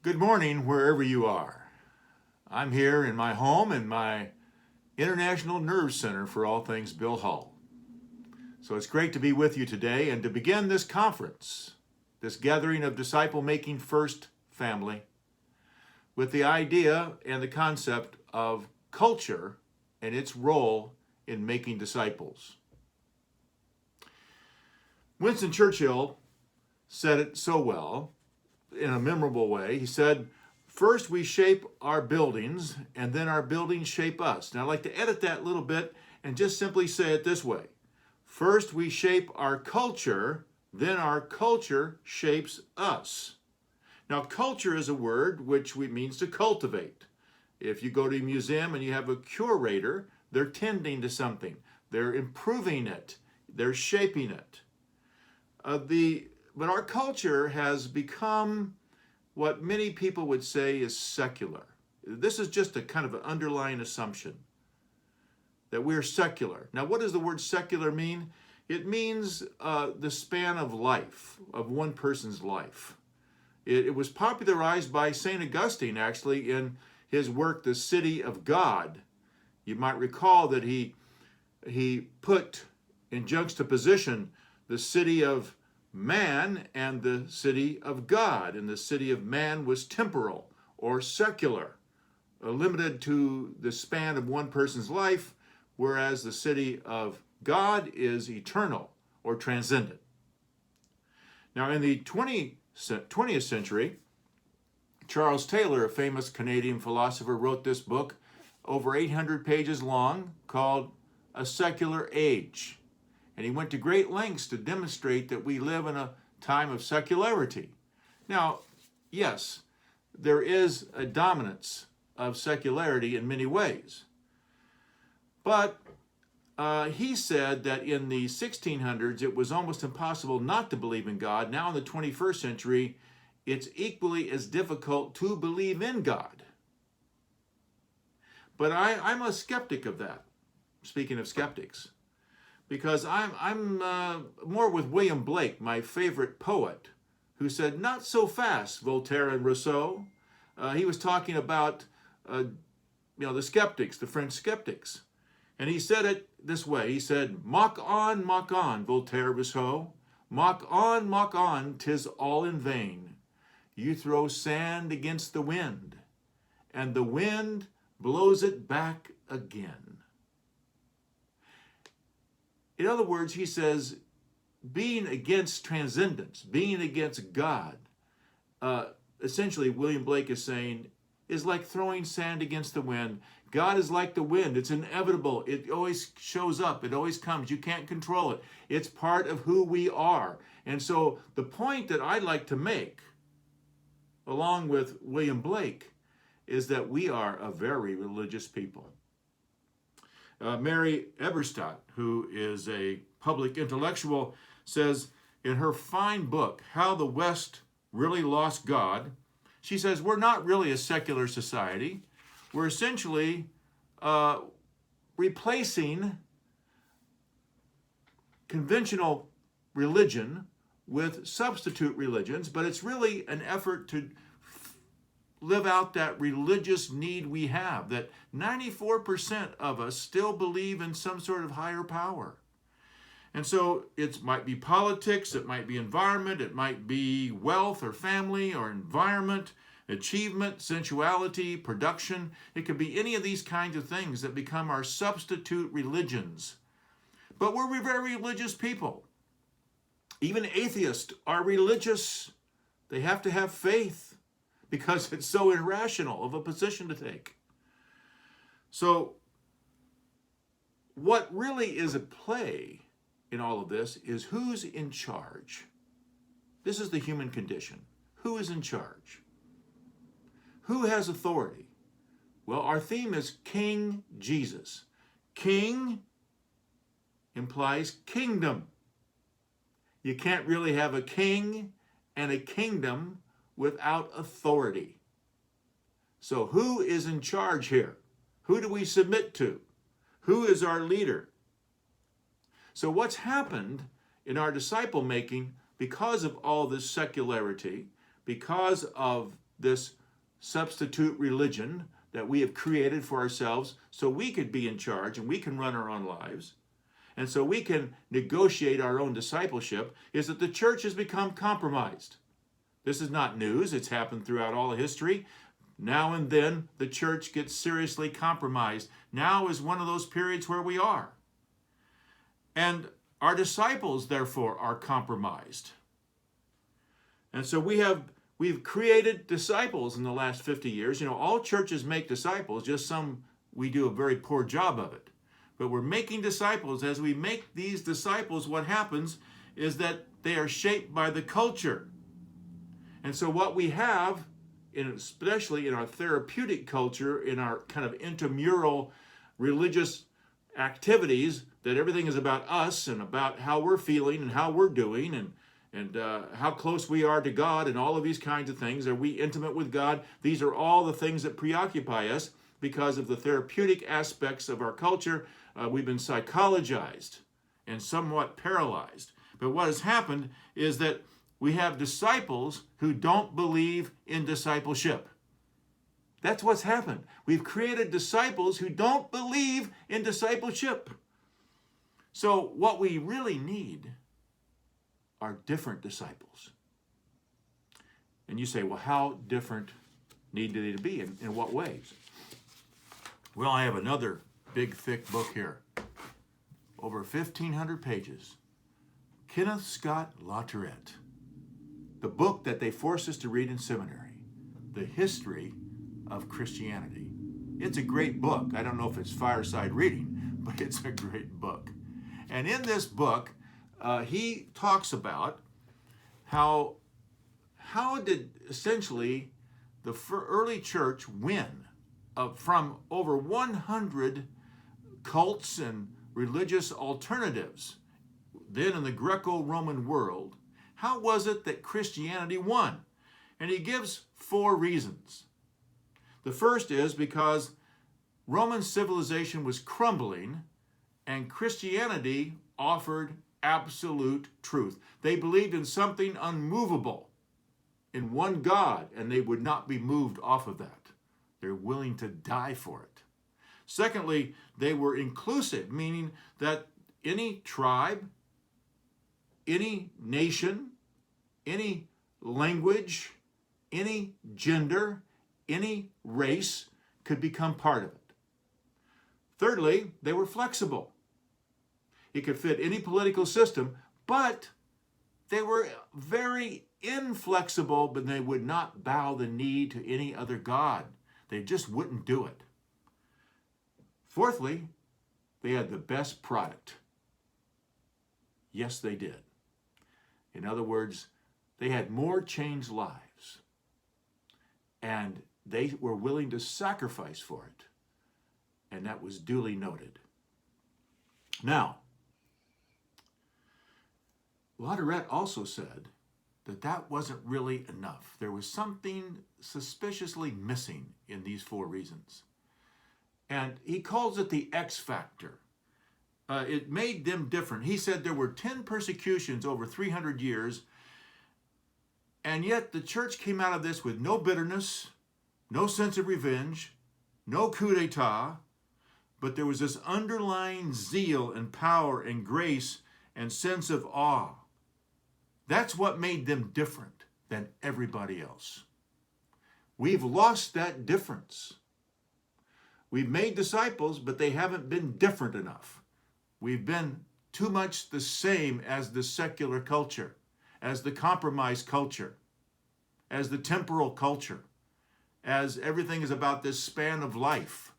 Good morning, wherever you are. I'm here in my home in my International Nerve Center for all things Bill Hall. So it's great to be with you today and to begin this conference, this gathering of disciple-making first family, with the idea and the concept of culture and its role in making disciples. Winston Churchill said it so well, in a memorable way. He said, "First we shape our buildings, and then our buildings shape us." Now I'd like to edit that a little bit and just simply say it this way. First we shape our culture, then our culture shapes us. Now culture is a word which means to cultivate. If you go to a museum and you have a curator, they're tending to something. They're improving it. They're shaping it. But our culture has become what many people would say is secular. This is just a kind of an underlying assumption that we're secular. Now, what does the word secular mean? It means the span of life, of one person's life. It was popularized by St. Augustine, actually, in his work, The City of God. You might recall that he put in juxtaposition the city of man and the city of God. And the city of man was temporal or secular, limited to the span of one person's life, whereas the city of God is eternal or transcendent. Now, in the 20th century, Charles Taylor, a famous Canadian philosopher, wrote this book, over 800 pages long, called A Secular Age. And he went to great lengths to demonstrate that we live in a time of secularity. Now, yes, there is a dominance of secularity in many ways. But he said that in the 1600s, it was almost impossible not to believe in God. Now in the 21st century, it's equally as difficult to believe in God. But I'm a skeptic of that, speaking of skeptics. Because I'm more with William Blake, my favorite poet, who said, "Not so fast, Voltaire and Rousseau." He was talking about, the skeptics, the French skeptics. And he said it this way. He said, mock on, Voltaire, Rousseau. Mock on, 'tis all in vain. You throw sand against the wind, and the wind blows it back again." In other words, he says, being against transcendence, being against God, essentially William Blake is saying, is like throwing sand against the wind. God is like the wind. It's inevitable. It always shows up. It always comes. You can't control it. It's part of who we are. And so the point that I'd like to make, along with William Blake, is that we are a very religious people. Mary Eberstadt, who is a public intellectual, says in her fine book, How the West Really Lost God, she says, we're not really a secular society. We're essentially replacing conventional religion with substitute religions, but it's really an effort to live out that religious need we have, that 94% of us still believe in some sort of higher power. And so it might be politics, it might be environment, it might be wealth or family or environment, achievement, sensuality, production. It could be any of these kinds of things that become our substitute religions. But we're very religious people. Even atheists are religious. They have to have faith, because it's so irrational of a position to take. So what really is at play in all of this is who's in charge. This is the human condition. Who is in charge? Who has authority? Well, our theme is King Jesus. King implies kingdom. You can't really have a king and a kingdom without authority. So who is in charge here? Who do we submit to? Who is our leader? So what's happened in our disciple making because of all this secularity, because of this substitute religion that we have created for ourselves so we could be in charge and we can run our own lives, and so we can negotiate our own discipleship, is that the church has become compromised. This is not news. It's happened throughout all of history. Now and then, the church gets seriously compromised. Now is one of those periods where we are. And our disciples, therefore, are compromised. And so we've created disciples in the last 50 years. You know, all churches make disciples, just some we do a very poor job of it. But we're making disciples. As we make these disciples, what happens is that they are shaped by the culture. And so what we have, especially in our therapeutic culture, in our kind of intramural religious activities, that everything is about us and about how we're feeling and how we're doing and how close we are to God and all of these kinds of things. Are we intimate with God? These are all the things that preoccupy us because of the therapeutic aspects of our culture. We've been psychologized and somewhat paralyzed. But what has happened is that we have disciples who don't believe in discipleship. That's what's happened. We've created disciples who don't believe in discipleship. So what we really need are different disciples. And you say, well, how different need they to be? In what ways? Well, I have another big, thick book here. Over 1,500 pages. Kenneth Scott Latourette. The book that they force us to read in seminary, The History of Christianity. It's a great book. I don't know if it's fireside reading, but it's a great book. And in this book, he talks about how did essentially the early church win from over 100 cults and religious alternatives then in the Greco-Roman world. How was it that Christianity won? And he gives 4 reasons. The first is because Roman civilization was crumbling and Christianity offered absolute truth. They believed in something unmovable, in one God, and they would not be moved off of that. They're willing to die for it. Secondly, they were inclusive, meaning that any tribe, any nation, any language, any gender, any race could become part of it. Thirdly, they were flexible. It could fit any political system, but they were very inflexible, but they would not bow the knee to any other god. They just wouldn't do it. Fourthly, they had the best product. Yes, they did. In other words, they had more changed lives, and they were willing to sacrifice for it, and that was duly noted. Now, Latourette also said that that wasn't really enough. There was something suspiciously missing in these 4 reasons. And he calls it the X factor. It made them different. He said there were 10 persecutions over 300 years, and yet the church came out of this with no bitterness, no sense of revenge, no coup d'etat, but there was this underlying zeal and power and grace and sense of awe. That's what made them different than everybody else. We've lost that difference. We've made disciples, but they haven't been different enough. We've been too much the same as the secular culture, as the compromised culture, as the temporal culture, as everything is about this span of life.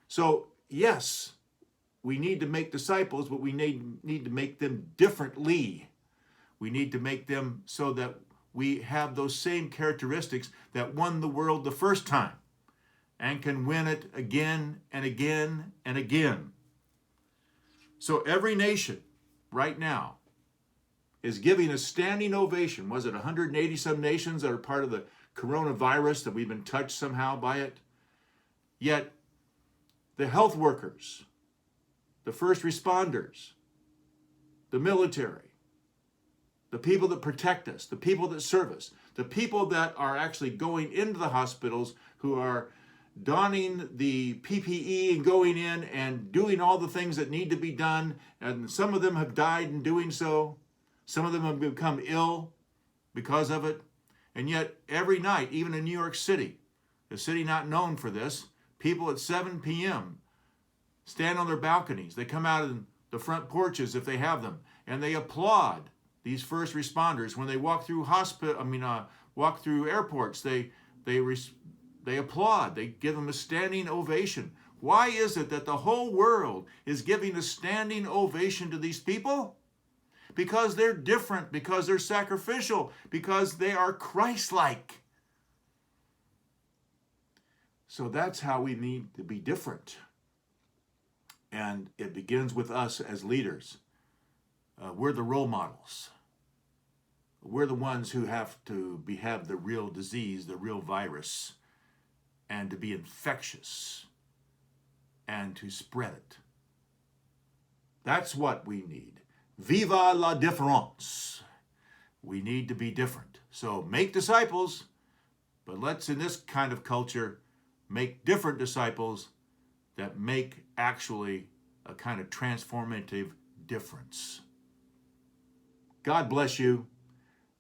So, yes, we need to make disciples, but we need to make them differently. We need to make them so that we have those same characteristics that won the world the first time and can win it again and again and again. So every nation right now is giving a standing ovation. Was it 180 some nations that are part of the coronavirus that we've been touched somehow by it? Yet the health workers, the first responders, the military, the the people that protect us, the people that serve us, the people that are actually going into the hospitals, who are donning the PPE and going in and doing all the things that need to be done. And some of them have died in doing so. Some of them have become ill because of it. And yet every night, even in New York City, a city not known for this, people at 7 p.m. stand on their balconies. They come out in the front porches if they have them, and they applaud these first responders when they walk through walk through airports. They applaud. They give them a standing ovation. Why is it that the whole world is giving a standing ovation to these people? Because they're different, because they're sacrificial, because they are Christ-like. So that's how we need to be different. And it begins with us as leaders. We're the role models. We're the ones who have the real disease, the real virus, and to be infectious and to spread it. That's what we need. Viva la différence. We need to be different. So make disciples, but let's, in this kind of culture, make different disciples that make actually a kind of transformative difference. God bless you.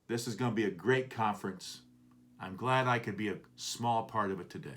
This is going to be a great conference. I'm glad I could be a small part of it today.